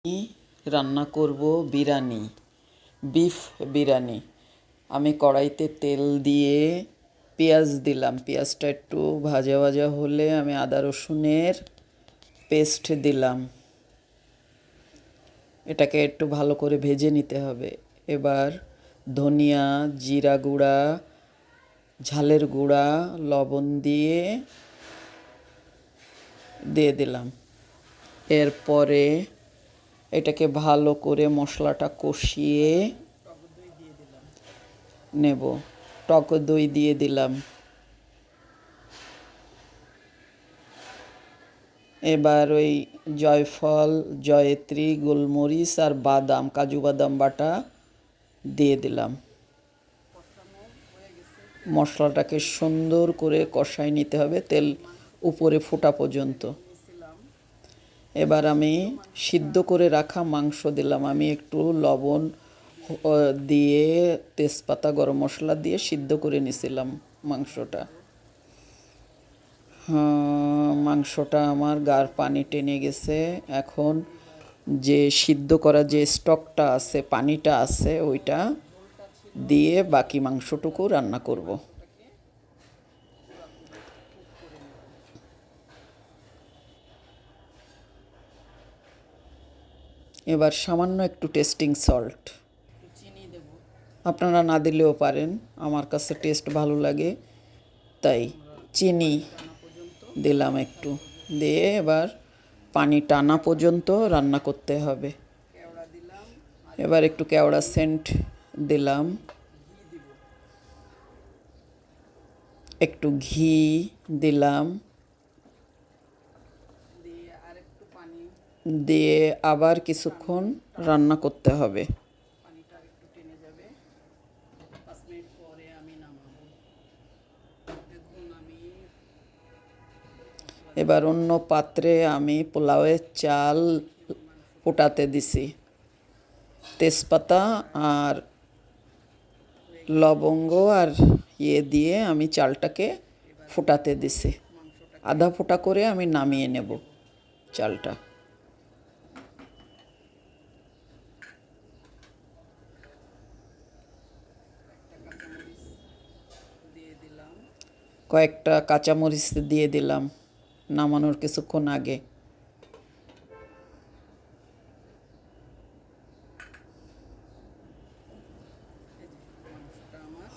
আমি রান্না করব বিরিয়ানি, বিফ বিরিয়ানি। আমি কড়াইতে তেল দিয়ে পেঁয়াজ দিলাম। পেঁয়াজটা একটু ভাজা ভাজা হলে আমি আদা রসুনের পেস্ট দিলাম। এটাকে একটু ভালো করে ভেজে নিতে হবে। এবার ধনিয়া, জিরা গুঁড়া, ঝালের গুঁড়া, লবণ দিয়ে দিলাম। এরপরে এটাকে ভালো করে মশলাটা কষিয়ে নেব। টক দই দিয়ে দিলাম। এবার ওই জয়ফল, জয়ত্রী, গোলমরিচ আর বাদাম, কাজু বাদাম বাটা দিয়ে দিলাম। মশলাটাকে সুন্দর করে কষাই নিতে হবে, তেল উপরে ফোটা পর্যন্ত। এবার আমি সিদ্ধ করে রাখা মাংস দিলাম। আমি একটু লবণ দিয়ে তেজপাতা, গরম মশলা দিয়ে সিদ্ধ করে নিয়েছিলাম মাংসটা। মাংসটা আমার গার পানি টেনে গেছে। এখন যে সিদ্ধ করা যে স্টকটা আছে, পানিটা আছে, ওইটা দিয়ে বাকি মাংসটুকু রান্না করব। এবার সামান্য একটু টেস্টিং সল্ট, আপনারা না দিলেও পারেন, আমার কাছে টেস্ট ভালো লাগে তাই চিনি দিলাম একটু। দিয়ে এবার পানি টানা পর্যন্ত রান্না করতে হবে। এবার একটু কেওড়া সেন্ট দিলাম, একটু ঘি দিলাম, দিয়ে আবার কিছুক্ষণ রান্না করতে হবে। এবার অন্য পাত্রে আমি পোলাওয়ের চাল ফোটাতে দিছি। তেজপাতা আর লবঙ্গ আর দিয়ে আমি চালটাকে ফোটাতে দিছি। আধা ফোটা করে আমি নামিয়ে নেব চালটা। কয়েকটা কাঁচামরিচ দিয়ে দিলাম নামানোর কিছুক্ষণ আগে।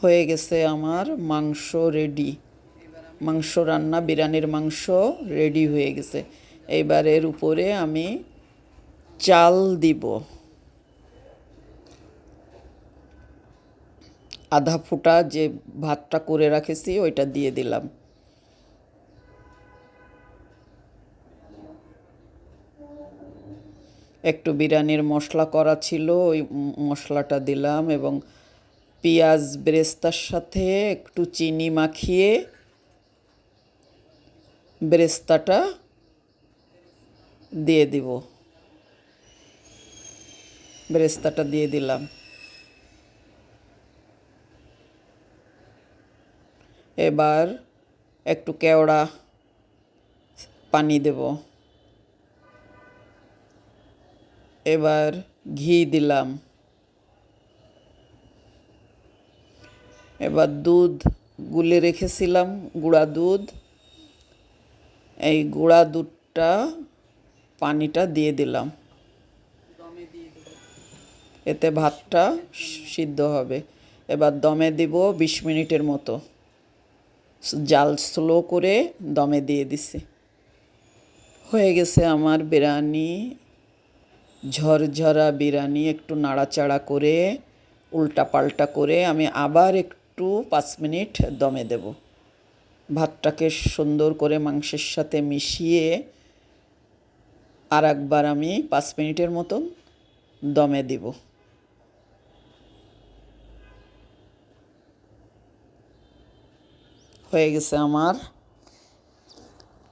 হয়ে গেছে আমার মাংস রেডি। মাংস রান্না, বিরিয়ানির মাংস রেডি হয়ে গেছে। এইবার এর উপরে আমি চাল দিব। আধা ফুটা যে ভাতটা করে রাখেছি ওইটা দিয়ে দিলাম। একটু বিরিয়ানির মশলা করা ছিল, ওই মশলাটা দিলাম এবং পেঁয়াজ বেরেস্তার সাথে একটু চিনি মাখিয়ে বেরেস্তাটা দিয়ে দিব। বেরেস্তাটা দিয়ে দিলাম। এবার একটু কেওড়া পানি দেব। এবার ঘি দিলাম। এবার দুধ গুলে রেখেছিলাম, গুঁড়া দুধ, এই গুঁড়া দুধটা পানিটা দিয়ে দিলাম। এতে ভাতটা সিদ্ধ হবে। এবার দমে দিব 20 মিনিটের মতো। জাল স্লো করে দমে দিয়ে দিছি। হয়ে গেছে আমার বিরিয়ানি, ঝরঝরা বিরিয়ানি। একটু নাড়াচাড়া করে উল্টা পাল্টা করে আমি আবার একটু 5 মিনিট দমে দেব। ভাতটাকে সুন্দর করে মাংসের সাথে মিশিয়ে আর একবার আমি 5 মিনিটের মতন দমে দিব। হয়ে গেছে আমার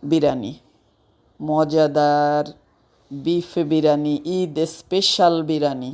বিরিয়ানি, মজাদার বিফ বিরিয়ানি, ঈদ স্পেশাল বিরিয়ানি।